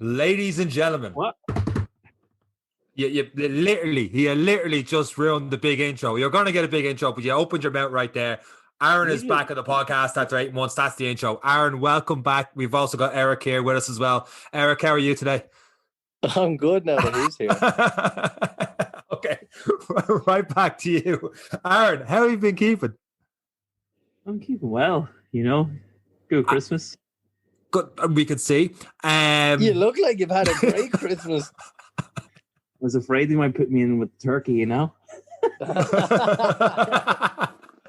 Ladies and gentlemen, What? you literally just ruined the big intro. You're going to get a big intro, but you opened your mouth right there. Aaron is back on the podcast after 8 months. That's the intro. Aaron, welcome back. We've also got Eric here with us as well. Eric, how are you today? I'm good now that he's here. Okay, right back to you. Aaron, how have you been keeping? I'm keeping well, Good Christmas. Good, we could see. You look like you've had a great Christmas. I was afraid they might put me in with turkey, I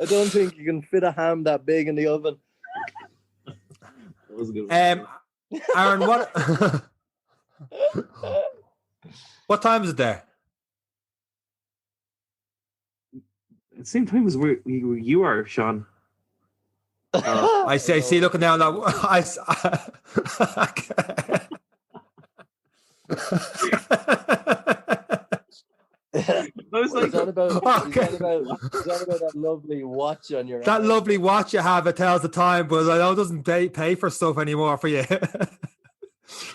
don't think you can fit a ham that big in the oven. That was a good Aaron, what time is it there? At the same time as where you are, Sean. I see, looking down that. I was like, is that about that lovely watch on your that arm? lovely watch you have? It tells the time, but I know it doesn't pay for stuff anymore for you.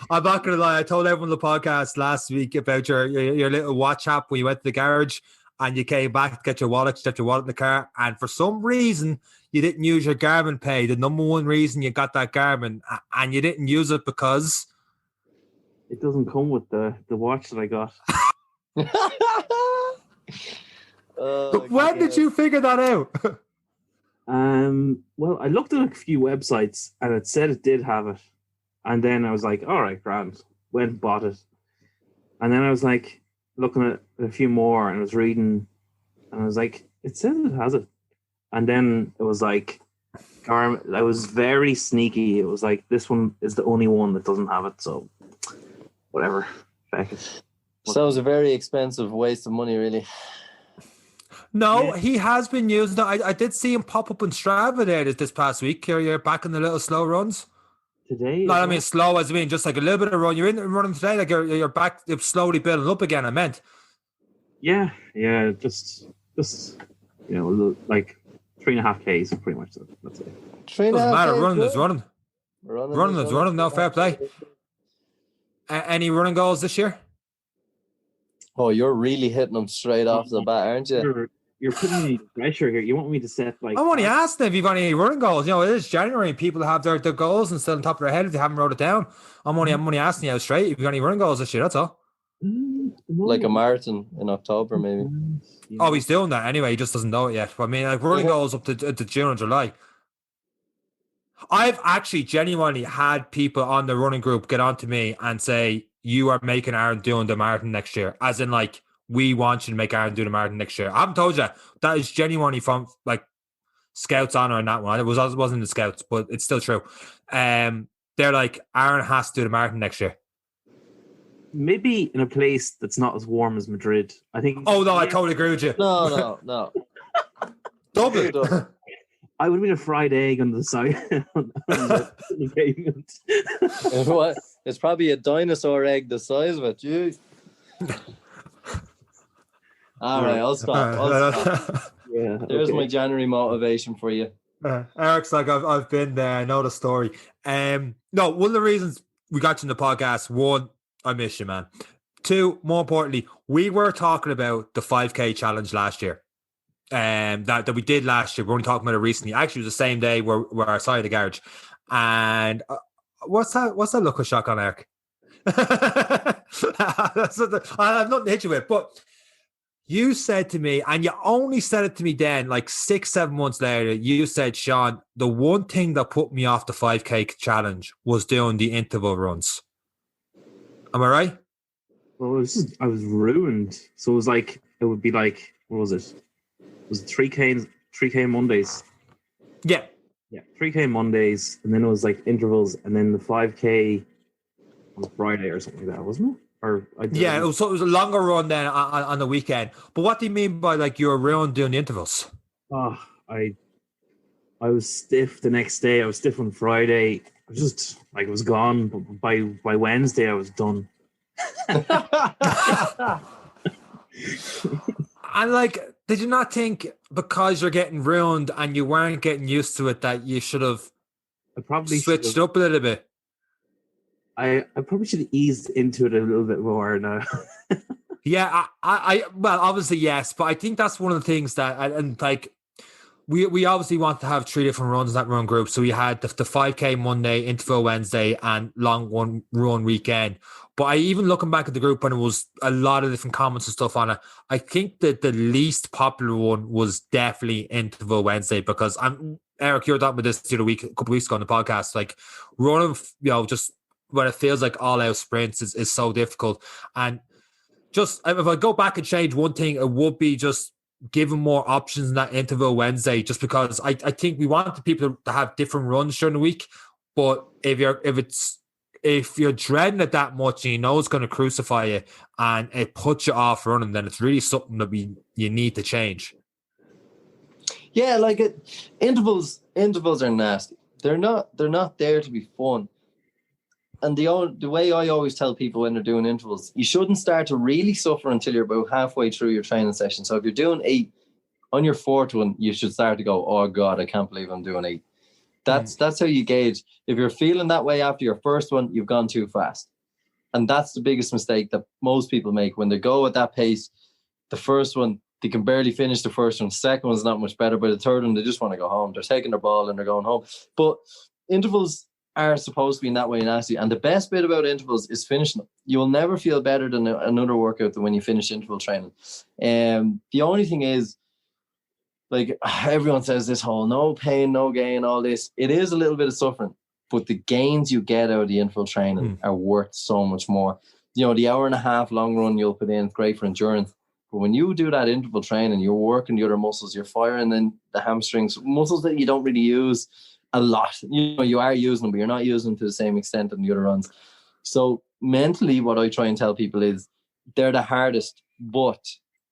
I'm not gonna lie. I told everyone on the podcast last week about your little watch app when you went to the garage and you came back to get your wallet. You left your wallet in the car, and for some reason you didn't use your Garmin Pay. The number one reason you got that Garmin, and you didn't use it because it doesn't come with the watch that I got. When did you figure that out? Well, I looked at a few websites and it said it did have it, and then I was like, all right, grand. Went and bought it, and then I was like looking at a few more and I was reading, and I was like, it says it has it, and then it was like, Garmin. I was very sneaky. It was like, this one is the only one that doesn't have it, so whatever. Feck it. So it was a very expensive waste of money, really. No, he has been using it. I did see him pop up on Strava there this past week. You're back in the little slow runs. Today? No, I mean slow as I mean just like a little bit of run. You're in running today, like you're back slowly building up again, I meant. Yeah, just like 3.5 Ks pretty much. That's it. Doesn't matter. Running is running. Running is running. No, fair play. Any running goals this year? Oh, you're really hitting them straight off the bat, aren't you? You're putting me pressure here. You want me to set like... I'm only asking if you've got any running goals. It is January and people have their goals and still on top of their head if they haven't wrote it down. I'm only asking you out straight if you've got any running goals this year, that's all. Like a marathon in October, maybe. Yeah. Oh, he's doing that anyway. He just doesn't know it yet. But I mean, like running goals up to June and July. I've actually genuinely had people on the running group get on to me and say, you are making Aaron doing the marathon next year. As in, like, we want you to make Aaron do the marathon next year. I haven't told you. That is genuinely from, like, Scouts honor on that one. It wasn't the Scouts, but it's still true. They're like, Aaron has to do the marathon next year. Maybe in a place that's not as warm as Madrid. I think... Oh, no, I totally agree with you. No. Dublin. I would have been a fried egg on the side on the pavement. What? It's probably a dinosaur egg the size of it. Jeez. All right, I'll stop. Yeah. There's my January motivation for you. Eric's like, I've been there. I know the story. No, one of the reasons we got you in the podcast, one, I miss you, man. Two, more importantly, we were talking about the 5K challenge last year. That we did last year. We're only talking about it recently. Actually, it was the same day where I saw you at the garage. And what's that look of shock on Eric? I have nothing to hit you with, but you said to me, and you only said it to me then, like 6-7 months later, you said, Sean, the one thing that put me off the 5K challenge was doing the interval runs. Am I right? Well, I was ruined. So it was like, it would be like, what was it? It was 3K Mondays. Yeah. 3K Mondays, and then it was like intervals, and then the 5K on Friday or something like that, wasn't it? It was a longer run then on the weekend. But what do you mean by like you were ruined doing the intervals? Oh, I was stiff the next day. I was stiff on Friday. I was just like, it was gone. But by Wednesday, I was done. And like, did you not think because you're getting ruined and you weren't getting used to it that you should have I probably switched it up a little bit? I probably should have eased into it a little bit more now. Yeah, I well, obviously yes, but I think that's one of the things that, and like, we obviously want to have 3 different runs in that run group. So we had the 5K Monday, interval Wednesday, and long one run weekend. But I even looking back at the group when it was a lot of different comments and stuff on it, I think that the least popular one was definitely interval Wednesday, because Eric, you were talking about this the other week, a couple of weeks ago on the podcast, like running, just when it feels like all out sprints is so difficult. And just if I go back and change one thing, it would be just giving more options in that interval Wednesday, just because I think we want the people to have different runs during the week. But if you're dreading it that much and you know it's going to crucify you and it puts you off running, then it's really something that you need to change. Yeah, like intervals are nasty. They're not there to be fun. And the way I always tell people when they're doing intervals, you shouldn't start to really suffer until you're about halfway through your training session. So if you're doing 8, on your 4th one, you should start to go, oh God, I can't believe I'm doing 8. That's how you gauge. If you're feeling that way after your first one, you've gone too fast. And that's the biggest mistake that most people make when they go at that pace. The first one, they can barely finish the first one. Second one's not much better, but the third one, they just want to go home. They're taking their ball and they're going home. But intervals are supposed to be in that way nasty. And the best bit about intervals is finishing them. You will never feel better than another workout than when you finish interval training. The only thing is, like everyone says this whole no pain, no gain, all this. It is a little bit of suffering, but the gains you get out of the interval training are worth so much more. The 1.5-hour long run you'll put in, it's great for endurance. But when you do that interval training, you're working the other muscles, you're firing in the hamstrings, muscles that you don't really use a lot. You are using them, but you're not using them to the same extent in the other runs. So mentally, what I try and tell people is they're the hardest, but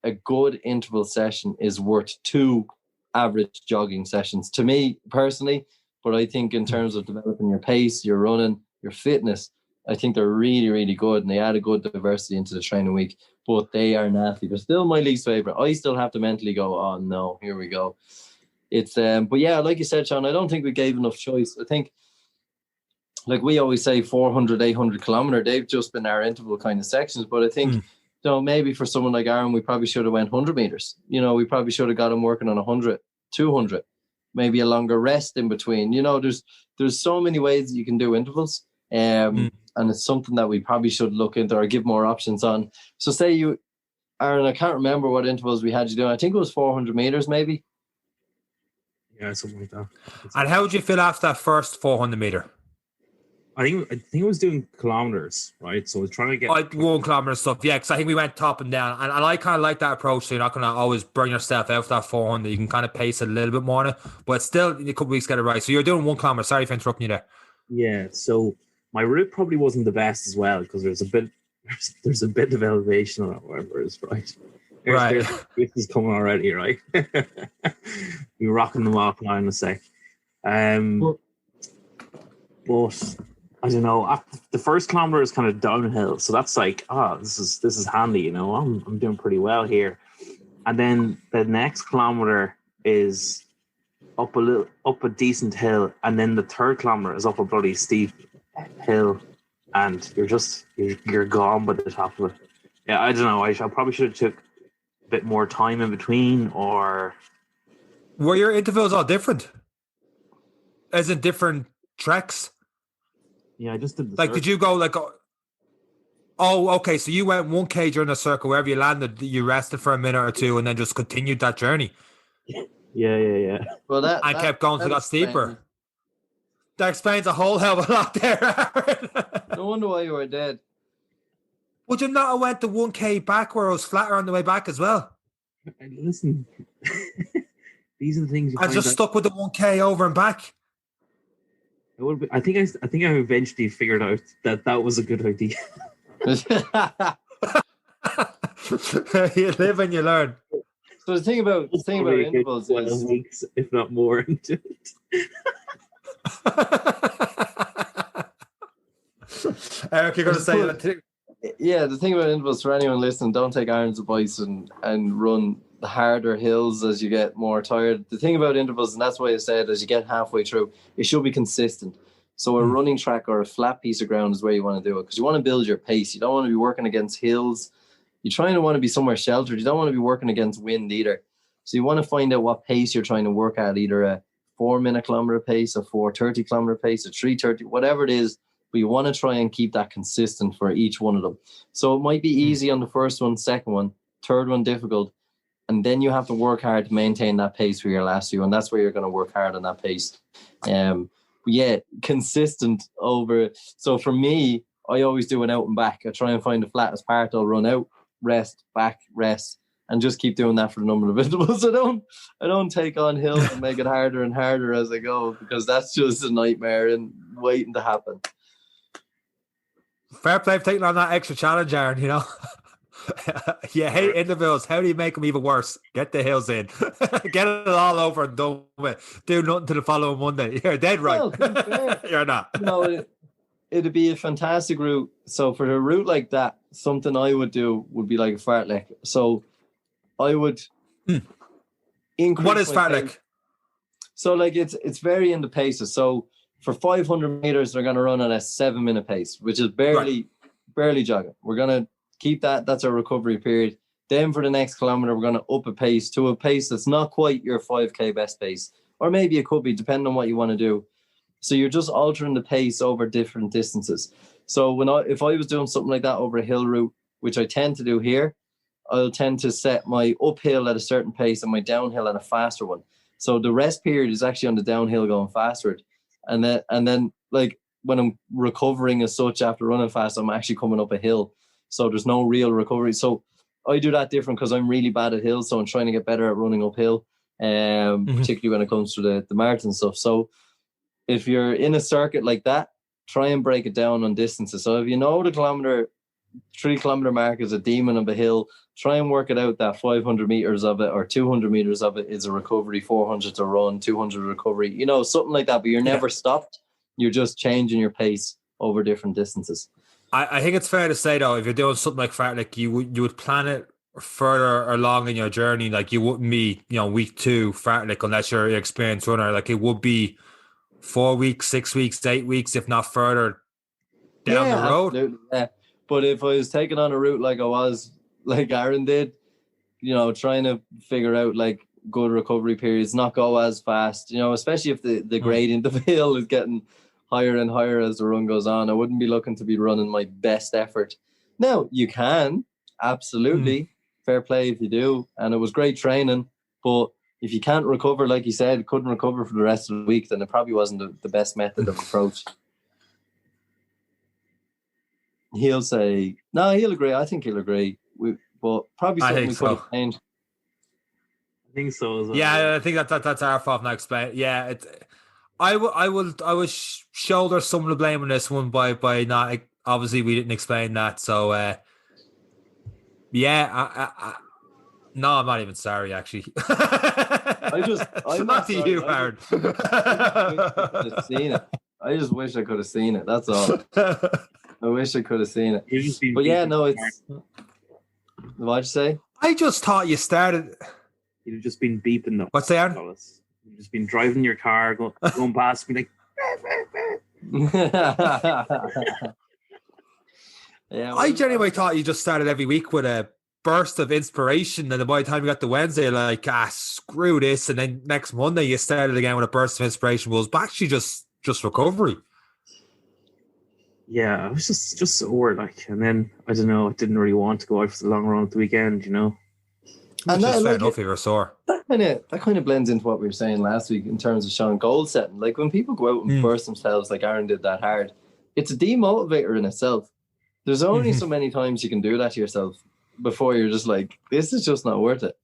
a good interval session is worth 2 average jogging sessions to me personally. But I think in terms of developing your pace, your running, your fitness, I think they're really, really good, and they add a good diversity into the training week. But they are nasty. They're still my least favorite. I still have to mentally go, oh no, here we go. It's but yeah, like you said, Sean, I don't think we gave enough choice. I think, like we always say, 400, 800 kilometer, they've just been our interval kind of sections. But I think, maybe for someone like Aaron, we probably should have went 100 meters. We probably should have got him working on 100, 200, maybe a longer rest in between. There's so many ways that you can do intervals. And it's something that we probably should look into or give more options on. So say you, Aaron, I can't remember what intervals we had you doing. I think it was 400 meters maybe. Yeah, something like that. And how did you feel after that first 400 meter? I think I was doing kilometers, right? So I was trying to get 1 kilometer stuff. Yeah, because I think we went top and down, and I kind of like that approach. So you're not going to always burn yourself out for that 400. You can kind of pace it a little bit more, but still a couple of weeks get it right. So you're doing 1 kilometer. Sorry for interrupting you there. Yeah. So my route probably wasn't the best as well, because there's a bit of elevation on it, whatever it is, right? This is coming already, right? You're rocking them off now in a sec. But I don't know. After the first kilometer is kind of downhill, so that's like, this is handy. I'm doing pretty well here. And then the next kilometer is up a decent hill, and then the third kilometer is up a bloody steep hill, and you're gone by the top of it. Yeah, I don't know. I probably should have took a bit more time in between, or were your intervals all different? As in different treks? Yeah, I just did. Did you go like? Oh, okay. So you went 1K during the circle. Wherever you landed, you rested for a minute or two, and then just continued that journey. Yeah. Well, that kept going till it got steeper. That explains a whole hell of a lot there. No wonder why you were dead. Would you not have went the 1K back where it was flatter on the way back as well? Listen, these are the things. I just stuck with the 1K over and back. I think I eventually figured out that was a good idea. You live and you learn. So the thing about intervals is weeks, if not more, into it. Eric, you're going to say that too. Yeah, the thing about intervals, for anyone listening, don't take Aaron's advice and run the harder hills as you get more tired. The thing about intervals, and that's why I said as you get halfway through, it should be consistent. So a running track or a flat piece of ground is where you want to do it, because you want to build your pace. You don't want to be working against hills. You're trying to want to be somewhere sheltered. You don't want to be working against wind either. So you want to find out what pace you're trying to work at, either a 4-minute kilometer pace, a 4:30 kilometer pace, a 3:30, whatever it is. But you want to try and keep that consistent for each one of them. So it might be easy on the first one, second one, third one difficult. And then you have to work hard to maintain that pace for your last few. And that's where you're going to work hard on that pace. Yeah, consistent over. So for me, I always do an out and back. I try and find the flattest part. I'll run out, rest, back, rest, and just keep doing that for the number of intervals. I don't take on hills and make it harder and harder as I go, because that's just a nightmare and waiting to happen. Fair play for taking on that extra challenge, Aaron, you know. You hate intervals. How do you make them even worse? Get the hills in. Get it all over and done with. Do nothing to the following Monday. You're dead right. Well, you're not. No, it'd be a fantastic route. So for a route like that, something I would do would be like a fartlek. So I would increase. What is fartlek? So like it's varying the paces. So for 500 meters, they're going to run at a 7-minute pace, which is barely jogging. We're going to keep that. That's our recovery period. Then for the next kilometer, we're going to up a pace to a pace that's not quite your 5K best pace, or maybe it could be, depending on what you want to do. So you're just altering the pace over different distances. So if I was doing something like that over a hill route, which I tend to do here, I'll tend to set my uphill at a certain pace and my downhill at a faster one. So the rest period is actually on the downhill going faster. And then like when I'm recovering as such after running fast, I'm actually coming up a hill. So there's no real recovery. So I do that different because I'm really bad at hills. So I'm trying to get better at running uphill, particularly when it comes to the marathon stuff. So if you're in a circuit like that, try and break it down on distances. So if you know the 3-kilometer mark is a demon of a hill, try and work it out that 500 meters of it or 200 meters of it is a recovery, 400 to run, 200 recovery, something like that. But you're never stopped. You're just changing your pace over different distances. I think it's fair to say, though, if you're doing something like fartlek, you would plan it further along in your journey. Like you wouldn't be, week 2 fartlek unless you're an experienced runner. Like it would be 4 weeks, 6 weeks, 8 weeks, if not further down the road. Absolutely, yeah. But if I was taking on a route like I was, like Aaron did, trying to figure out like good recovery periods, not go as fast, especially if the gradient of the hill is getting higher and higher as the run goes on. I wouldn't be looking to be running my best effort. Now, you can, absolutely, fair play if you do, and it was great training, but if you can't recover, like you said, couldn't recover for the rest of the week, then it probably wasn't the best method of approach. He'll say, no, he'll agree. I think he'll agree. But probably something we could have changed. I think so as well. Yeah, I think that's our fault not explain. Yeah, I will shoulder some of the blame on this one by not, obviously we didn't explain that. So no, I'm not even sorry actually. I'm not to you, Aaron. I just wish I could have seen it. That's all. I wish I could have seen it. But yeah, no, it's. What'd you say? I just thought you started. You've just been beeping them. What's that, Aaron? You've just been driving your car, going past me like. Yeah, I genuinely thought you just started every week with a burst of inspiration, and then by the time you got to Wednesday, like, screw this, and then next Monday you started again with a burst of inspiration. Was actually just recovery. Yeah, I was just sore, like, and then I don't know, I didn't really want to go out for the long run at the weekend, And that's fair enough if you were sore. That kind of blends into what we were saying last week in terms of showing goal setting. Like when people go out and burst themselves, like Aaron did that hard, it's a demotivator in itself. There's only so many times you can do that to yourself before you're just like, this is just not worth it.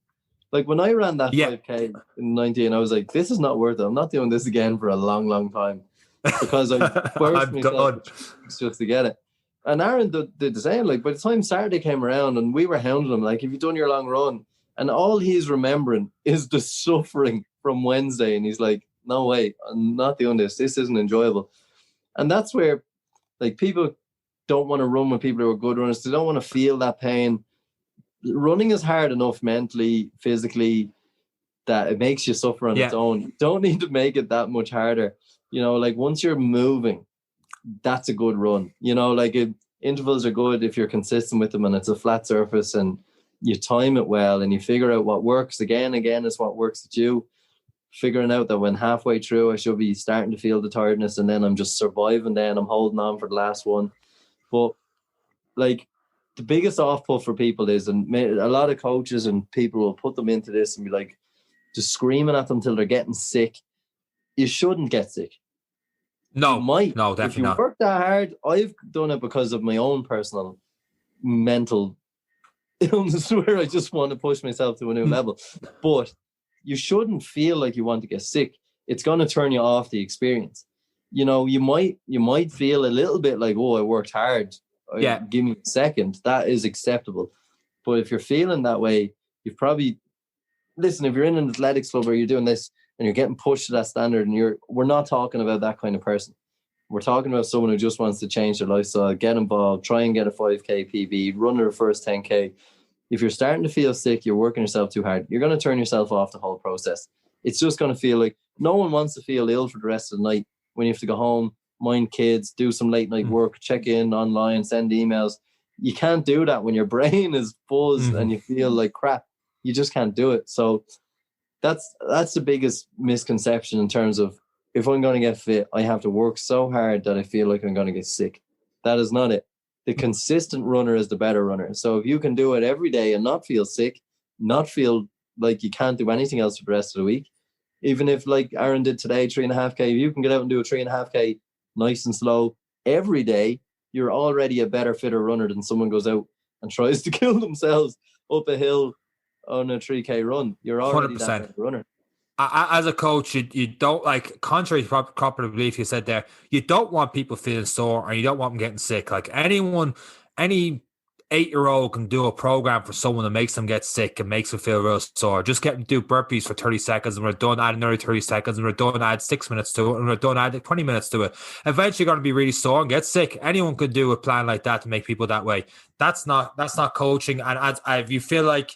Like when I ran that 5K in 19, I was like, this is not worth it. I'm not doing this again for a long, long time. Because I burst myself just to get it. And Aaron did the same. Like by the time Saturday came around and we were hounding him, like, have you done your long run? And all he's remembering is the suffering from Wednesday. And he's like, no way, I'm not doing this. This isn't enjoyable. And that's where like people don't want to run with people who are good runners. They don't want to feel that pain. Running is hard enough mentally, physically, that it makes you suffer on its own. You don't need to make it that much harder. You know, like once you're moving, that's a good run. You know, like intervals are good if you're consistent with them and it's a flat surface and you time it well and you figure out what works. Again is what works with you. Figuring out that when halfway through I should be starting to feel the tiredness and then I'm just surviving, then I'm holding on for the last one. But like the biggest off put for people is, and a lot of coaches and people will put them into this and be like just screaming at them till they're getting sick. You shouldn't get sick. No, You might. no, definitely if you not. work that hard, I've done it because of my own personal mental illness where I just want to push myself to a new level. But you shouldn't feel like you want to get sick. It's going to turn you off the experience. You know, you might feel a little bit like, oh, I worked hard. Yeah. Give me a second. That is acceptable. But if you're feeling that way, you've probably, listen, if you're in an athletics club or you're doing this and you're getting pushed to that standard and we're not talking about that kind of person. We're talking about someone who just wants to change their lifestyle, get involved, try and get a 5K PB, run their first 10K. If you're starting to feel sick, you're working yourself too hard, you're going to turn yourself off the whole process. It's just going to feel like no one wants to feel ill for the rest of the night when you have to go home, mind kids, do some late night work, check in online, send emails. You can't do that when your brain is buzzed and you feel like crap. You just can't do it. So that's the biggest misconception in terms of, if I'm going to get fit, I have to work so hard that I feel like I'm going to get sick. That is not it. The consistent runner is the better runner. So if you can do it every day and not feel sick, not feel like you can't do anything else for the rest of the week, even if like Aaron did today, 3.5K, if you can get out and do a 3.5K nice and slow every day, you're already a better, fitter runner than someone goes out and tries to kill themselves up a hill on a 3K run. You're already 100%. that better runner. As a coach, you don't, like, contrary to popular belief you said there, you don't want people feeling sore and you don't want them getting sick. Like any 8-year-old can do a program for someone that makes them get sick and makes them feel real sore. Just get them to do burpees for 30 seconds and we're done, add another 30 seconds and we're done, add 6 minutes to it and we're done, add 20 minutes to it. Eventually you're going to be really sore and get sick. Anyone could do a plan like that to make people that way. That's not coaching. And if you feel like,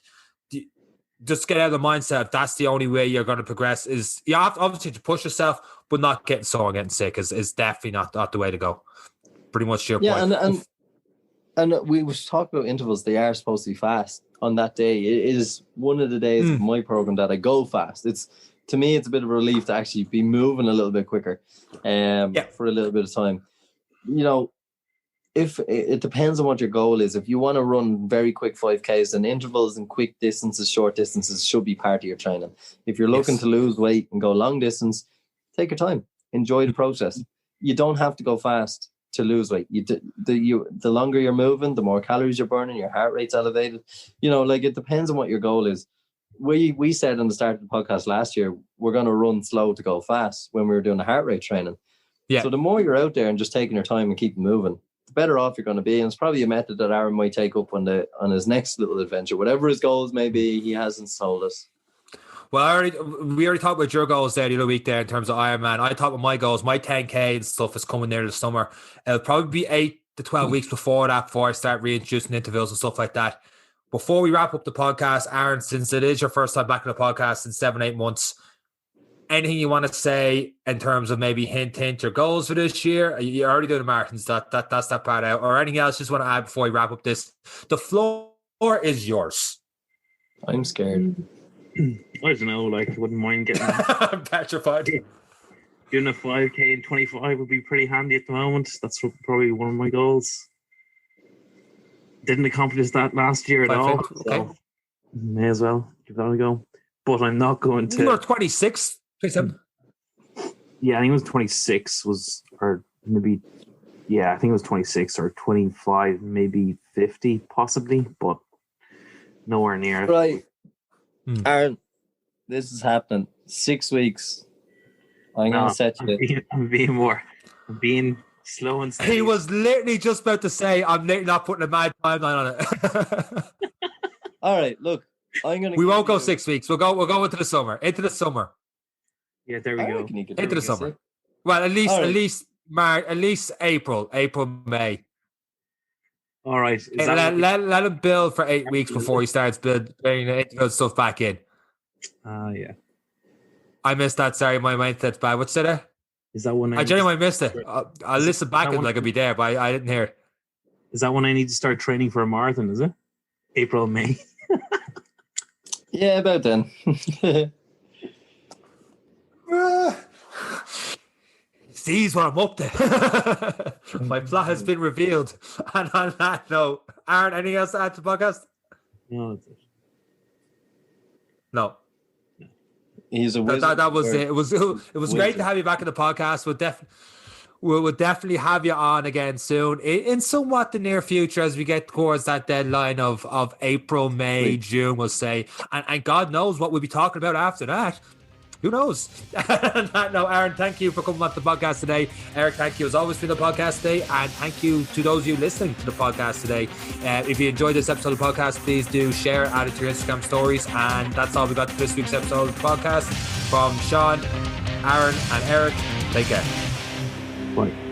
just get out of the mindset if that's the only way you're going to progress, is you have to, obviously, to push yourself, but not getting sore and getting sick is definitely not the way to go. Pretty much your point. And we was talking about intervals. They are supposed to be fast on that day. It is one of the days of my program that I go fast. To me, it's a bit of a relief to actually be moving a little bit quicker for a little bit of time. You know, if it depends on what your goal is. If you want to run very quick 5Ks, then intervals and quick distances, short distances should be part of your training. If you're looking to lose weight and go long distance, take your time. Enjoy the process. You don't have to go fast to lose weight. The longer you're moving, the more calories you're burning, your heart rate's elevated. You know, like, it depends on what your goal is. We said on the start of the podcast last year, we're going to run slow to go fast when we were doing the heart rate training. Yeah. So the more you're out there and just taking your time and keep moving, the better off you're going to be. And it's probably a method that Aaron might take up on his next little adventure. Whatever his goals may be, he hasn't told us. Well, we already talked about your goals there the other week there in terms of Ironman. I talked about my goals. My 10K and stuff is coming near the summer. It'll probably be 8 to 12 weeks before I start reintroducing intervals and stuff like that. Before we wrap up the podcast, Aaron, since it is your first time back in the podcast in 7-8 months, anything you want to say in terms of maybe hint your goals for this year? You're already doing the marathons. That's that part out. Or anything else you just want to add before we wrap up this? The floor is yours. I'm scared. I don't know. Like, I wouldn't mind getting. I'm petrified. Doing a 5K in 25 would be pretty handy at the moment. That's probably one of my goals. Didn't accomplish that last year at all. Okay. So may as well give that a go. But I'm not going to. You were 26. 27. Yeah, I think it was 26 or maybe, I think it was 26 or 25, maybe 50 possibly, but nowhere near it. Right. Aaron, this is happening. 6 weeks. I'm going to set you. I'm being slow and steady. He was literally just about to say, I'm literally not putting a mad timeline on it. All right, look. We won't go 6 weeks. We'll go into the summer. Into the summer. Yeah, there we go. Into the summer. Well, at least March, at least April, May. All right. Let him build for 8 weeks before he starts building stuff back in. Yeah. I missed that. Sorry, my mindset's bad. What's that? Is that when I genuinely missed it. I'll listen back and like I'll be there, but I didn't hear it. Is that when I need to start training for a marathon? Is it April, May? Yeah, about then. Sees what I'm up to. My plot has been revealed. And on that note, Aaron, anything else to add to the podcast? No, that's it. No. He's a wizard. That was it. It was great to have you back in the podcast. We'll definitely have you on again soon in somewhat the near future as we get towards that deadline of April, May, June, we'll say. And God knows what we'll be talking about after that. Who knows? No, Aaron, thank you for coming on the podcast today. Eric, thank you as always for the podcast today. And thank you to those of you listening to the podcast today. If you enjoyed this episode of the podcast, please do share, add it to your Instagram stories. And that's all we got for this week's episode of the podcast. From Sean, Aaron, and Eric, take care. Bye.